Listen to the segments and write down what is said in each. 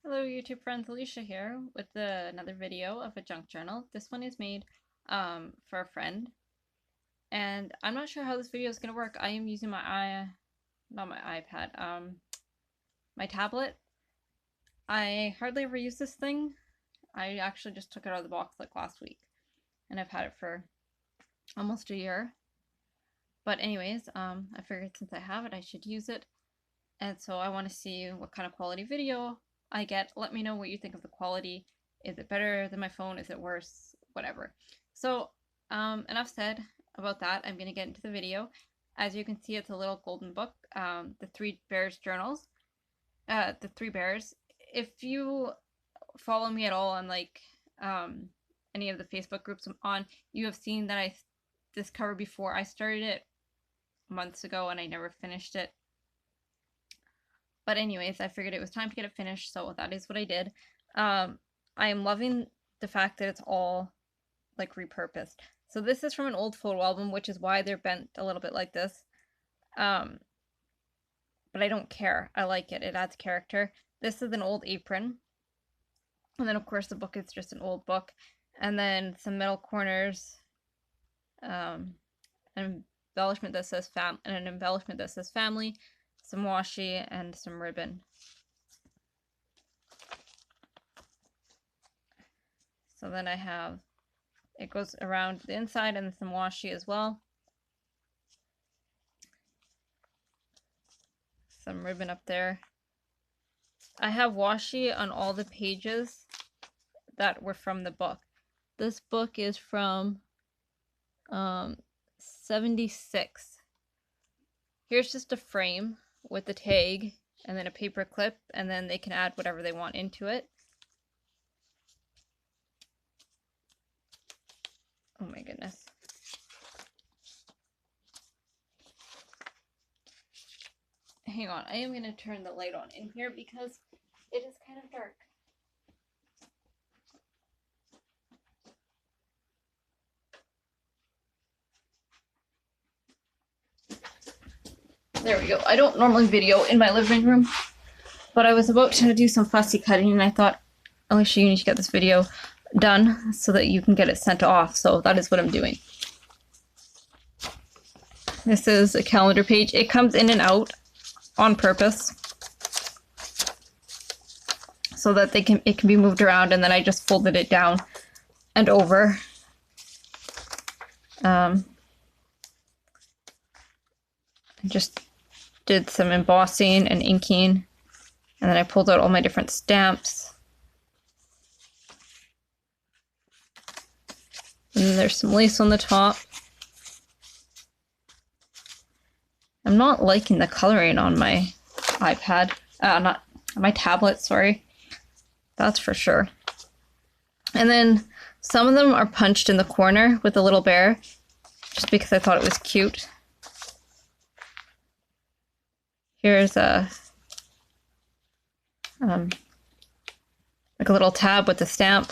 Hello YouTube friends, Alicia here with another video of a junk journal. This one is made for a friend, and I'm not sure how this video is going to work. I am using not my iPad, my tablet. I hardly ever use this thing. I actually just took it out of the box like last week, and I've had it for almost a year. But anyways, I figured since I have it, I should use it. And so I want to see what kind of quality video I get. Let me know what you think of the quality. Is it better than my phone? Is it worse? Whatever. So enough said about that. I'm going to get into the video. As you can see, it's a little golden book, the Three Bears journals. The Three Bears. If you follow me at all on like any of the Facebook groups I'm on, you have seen that this cover before. I started it months ago and I never finished it. But anyways, I figured it was time to get it finished, so that is what I did. I am loving the fact that it's all like repurposed. So this is from an old photo album, which is why they're bent a little bit like this. But I don't care. I like it. It adds character. This is an old apron. And then of course the book is just an old book. And then some metal corners. An embellishment that says family. Some washi, and some ribbon. So then I have, it goes around the inside and some washi as well. Some ribbon up there. I have washi on all the pages that were from the book. This book is from 76. Here's just a frame with the tag and then a paper clip, and then they can add whatever they want into it. Oh my goodness. Hang on, I am going to turn the light on in here because it is kind of dark. There we go. I don't normally video in my living room, but I was about to do some fussy cutting and I thought, Alicia, you need to get this video done so that you can get it sent off. So that is what I'm doing. This is a calendar page. It comes in and out on purpose so that it can be moved around, and then I just folded it down and over. I just did some embossing and inking, and then I pulled out all my different stamps. And then there's some lace on the top. I'm not liking the coloring on my iPad, not my tablet, sorry. That's for sure. And then some of them are punched in the corner with a little bear, just because I thought it was cute. Here's a like a little tab with a stamp.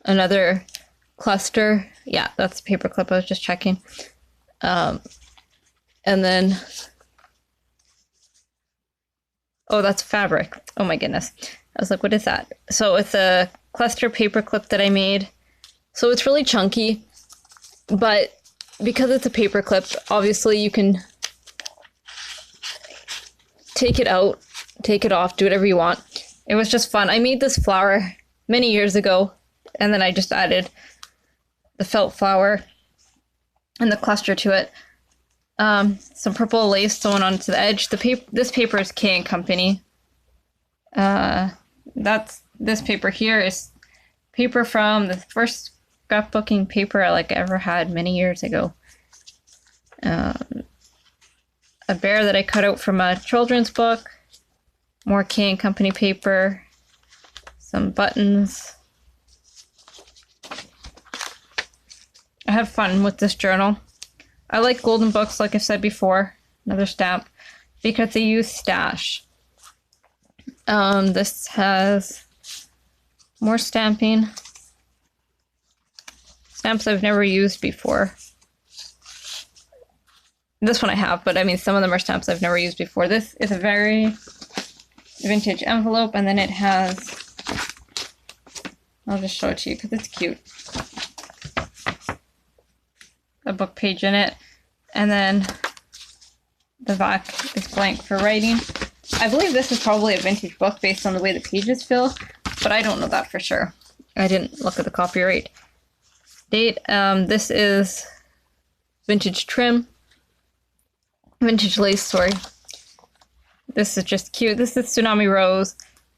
Another cluster. Yeah, that's a paper clip. I was just checking. And then, oh, that's fabric. Oh my goodness. I was like, what is that? So it's a cluster paper clip that I made. So it's really chunky, but because it's a paper clip, obviously you can take it out, take it off, do whatever you want. It was just fun. I made this flower many years ago, and then I just added the felt flower and the cluster to it. Some purple lace sewn onto the edge. This paper is K & Company. This paper here is paper from the first scrapbooking paper I ever had many years ago. A bear that I cut out from a children's book, more K & Company paper, some buttons. I had fun with this journal. I like golden books, like I said before, another stamp, because they use stash. This has more stamping. Stamps I've never used before. This one I have, but I mean, some of them are stamps I've never used before. This is a very vintage envelope, and then it has, I'll just show it to you because it's cute, a book page in it, and then the back is blank for writing. I believe this is probably a vintage book based on the way the pages feel, but I don't know that for sure. I didn't look at the copyright date. This is vintage trim, vintage lace, sorry. This is just cute. This is Tsunami Rose,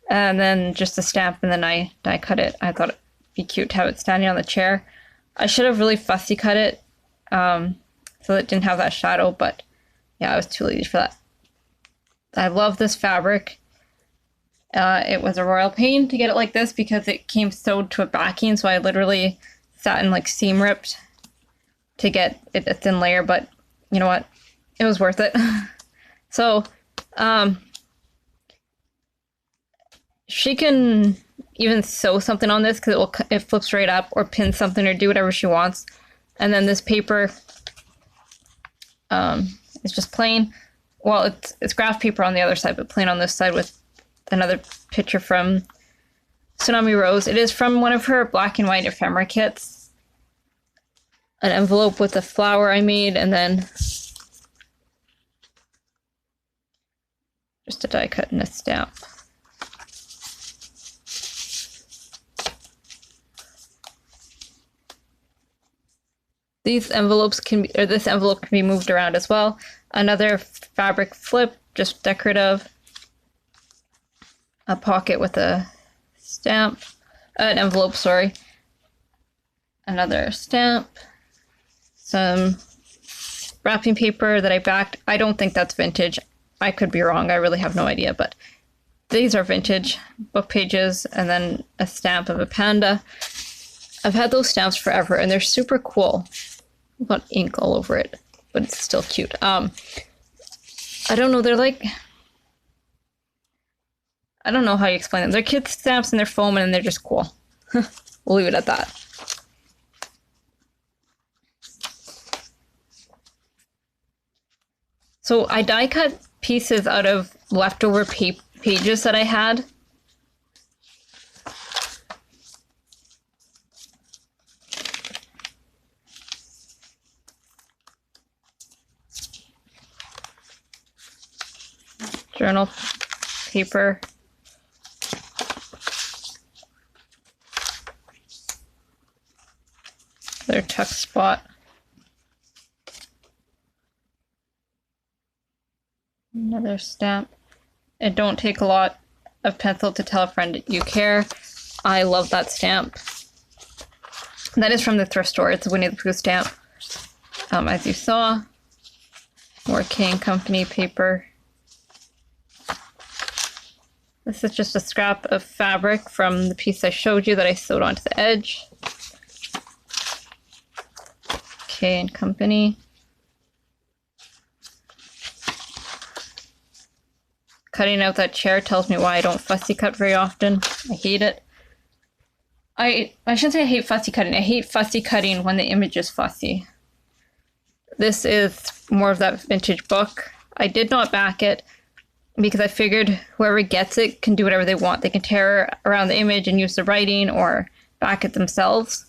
and then just a stamp, and then I die cut it. I thought it'd be cute to have it standing on the chair. I should have really fussy cut it so it didn't have that shadow, but yeah, I was too lazy for that. I love this fabric. It was a royal pain to get it like this because it came sewed to a backing, so I literally sat and like seam ripped to get it a thin layer, but you know what? It was worth it. So, she can even sew something on this because it flips right up, or pin something, or do whatever she wants. And then this paper is just plain. Well, it's graph paper on the other side, but plain on this side with another picture from Tsunami Rose. It is from one of her black and white ephemera kits. An envelope with a flower I made, and then just a die cut and a stamp. These envelopes can be, or this envelope can be moved around as well. Another fabric flip, just decorative. A pocket with a stamp, an envelope, sorry. Another stamp. Some wrapping paper that I backed. I don't think that's vintage. I could be wrong. I really have no idea, but these are vintage book pages, and then a stamp of a panda. I've had those stamps forever, and they're super cool. I've got ink all over it, but it's still cute. I don't know. They're like, I don't know how you explain them. They're kid stamps and they're foam, and they're just cool. We'll leave it at that. So I die cut pieces out of leftover pages that I had. Journal paper. Their tuck spot. Another stamp. It don't take a lot of pencil to tell a friend you care. I love that stamp. That is from the thrift store. It's a Winnie the Pooh stamp. As you saw, more K & Company paper. This is just a scrap of fabric from the piece I showed you that I sewed onto the edge. K & Company. Cutting out that chair tells me why I don't fussy cut very often. I hate it. I shouldn't say I hate fussy cutting. I hate fussy cutting when the image is fussy. This is more of that vintage book. I did not back it because I figured whoever gets it can do whatever they want. They can tear around the image and use the writing or back it themselves.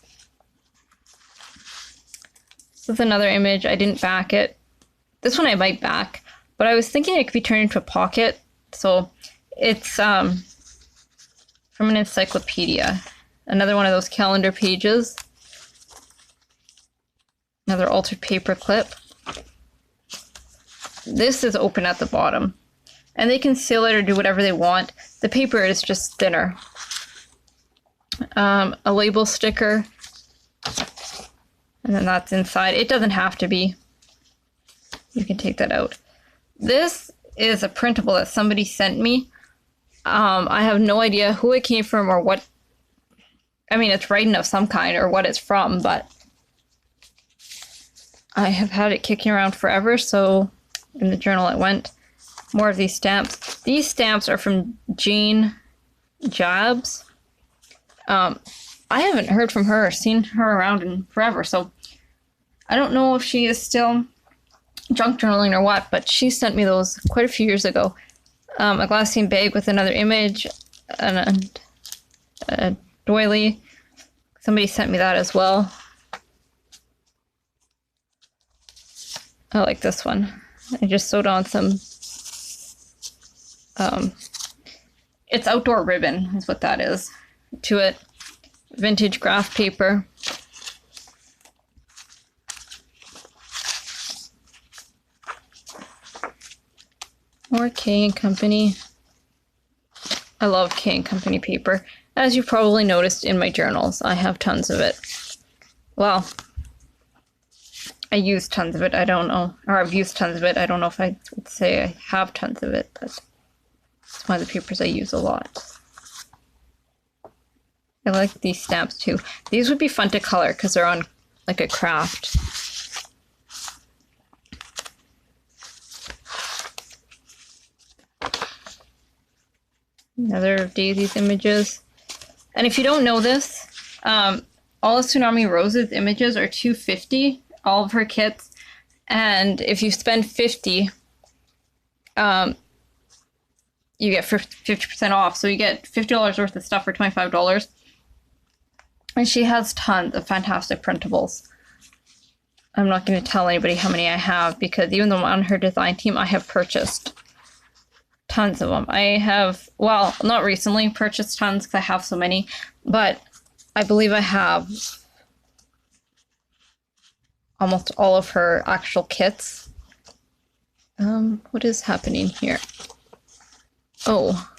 This is another image. I didn't back it. This one I might back, but I was thinking it could be turned into a pocket. So it's from an encyclopedia. Another one of those calendar pages. Another altered paper clip. This is open at the bottom. And they can seal it or do whatever they want. The paper is just thinner. A label sticker. And then that's inside. It doesn't have to be. You can take that out. This is a printable that somebody sent me. I have no idea who it came from or what. I mean, it's writing of some kind or what it's from, but I have had it kicking around forever, so in the journal it went. More of these stamps. These stamps are from Jane Jabs. I haven't heard from her or seen her around in forever, so I don't know if she is still junk journaling or what, but she sent me those quite a few years ago. a glassine bag with another image, and a doily. Somebody sent me that as well. I like this one. I just sewed on some, it's outdoor ribbon is what that is, to it. Vintage graph paper. More K & Company. I love K & Company paper. As you've probably noticed in my journals, I have tons of it. Well, I use tons of it, I don't know. Or I've used tons of it. I don't know if I would say I have tons of it, but it's one of the papers I use a lot. I like these stamps too. These would be fun to color because they're on like a craft. Another of Daisy's images. And if you don't know this, all of Tsunami Rose's images are $2.50, all of her kits. And if you spend $50, you get 50% off. So you get $50 worth of stuff for $25. And she has tons of fantastic printables. I'm not going to tell anybody how many I have because even though I'm on her design team, I have purchased tons of them. I have, well, not recently purchased tons because I have so many, but I believe I have almost all of her actual kits. What is happening here? Oh.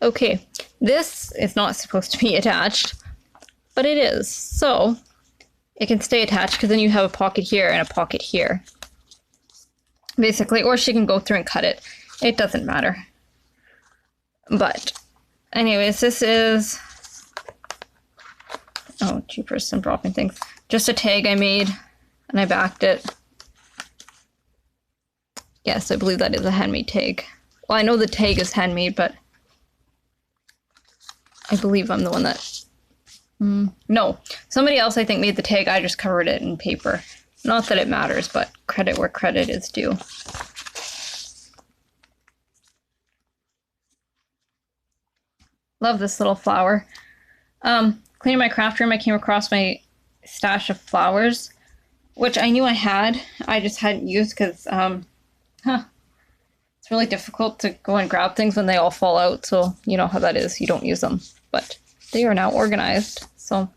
Okay, this is not supposed to be attached, but it is. So it can stay attached because then you have a pocket here and a pocket here. Basically, or she can go through and cut it. It doesn't matter. But anyways, this is, oh, jeepers, I'm dropping things. Just a tag I made and I backed it. Yes, I believe that is a handmade tag. Well, I know the tag is handmade, but I believe I'm the one that... No, somebody else I think made the tag. I just covered it in paper. Not that it matters, but credit where credit is due. Love this little flower. Cleaning my craft room, I came across my stash of flowers, which I knew I had. I just hadn't used because, it's really difficult to go and grab things when they all fall out. So you know how that is. You don't use them. But they are now organized, so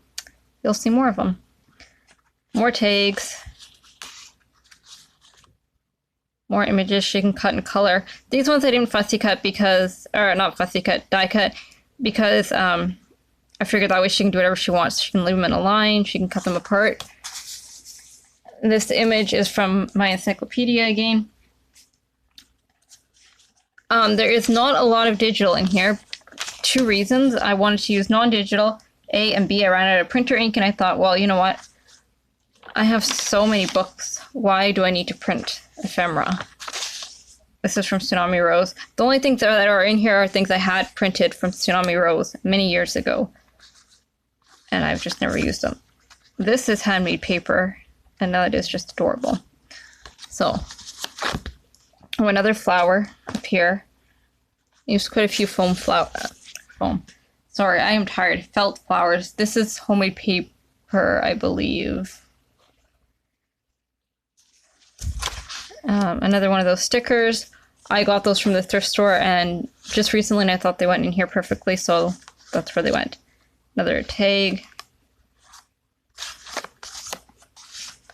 you'll see more of them. More tags. More images she can cut and color. These ones I didn't fussy cut because, or not fussy cut, die cut, because I figured that way she can do whatever she wants. She can leave them in a line, she can cut them apart. This image is from my encyclopedia again. There is not a lot of digital in here. 2 reasons. I wanted to use non-digital, A, and B, I ran out of printer ink and I thought, well, you know what? I have so many books. Why do I need to print ephemera? This is from Tsunami Rose. The only things that are in here are things I had printed from Tsunami Rose many years ago. And I've just never used them. This is handmade paper, and that is just adorable. So, oh, another flower up here. I used quite a few foam. Sorry, I am tired. Felt flowers. This is homemade paper, I believe. Another one of those stickers. I got those from the thrift store and just recently and I thought they went in here perfectly, so that's where they went. Another tag.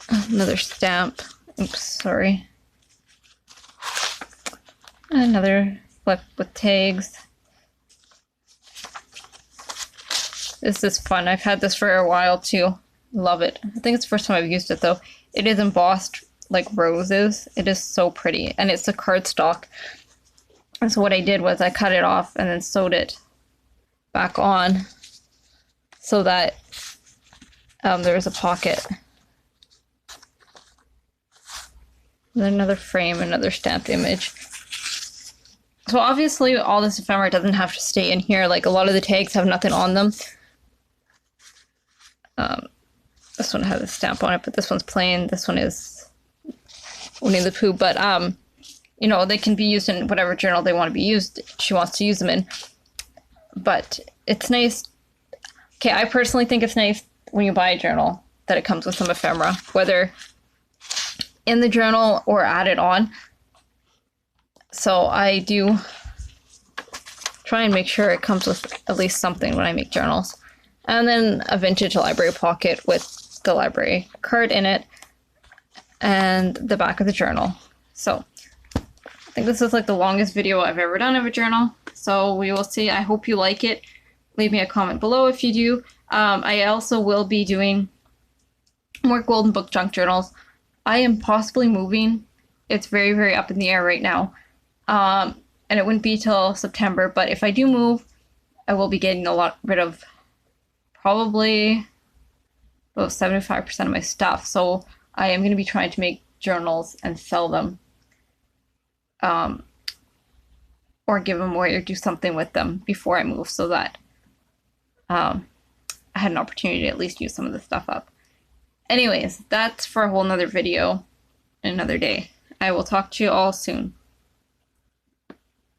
Another stamp. Oops, sorry. Another flip with tags. This is fun. I've had this for a while too. Love it. I think it's the first time I've used it though. It is embossed like roses. It is so pretty, and it's a cardstock. And so what I did was I cut it off and then sewed it back on so that there was a pocket. And then another frame, another stamped image. So obviously all this ephemera doesn't have to stay in here. Like a lot of the tags have nothing on them. This one has a stamp on it, but this one's plain. This one is Winnie the Pooh, but you know, they can be used in whatever journal they want to be used, she wants to use them in. But it's nice. Okay, I personally think it's nice when you buy a journal that it comes with some ephemera, whether in the journal or added on. So I do try and make sure it comes with at least something when I make journals. And then a vintage library pocket with the library card in it and the back of the journal. So I think this is like the longest video I've ever done of a journal. So we will see. I hope you like it. Leave me a comment below if you do. I also will be doing more Golden Book junk journals. I am possibly moving. It's very, very up in the air right now. And it wouldn't be till September, but if I do move, I will be getting rid of probably about 75% of my stuff. So I am going to be trying to make journals and sell them. Or give them away or do something with them before I move so that I had an opportunity to at least use some of the stuff up. Anyways, that's for a whole nother video another day. I will talk to you all soon.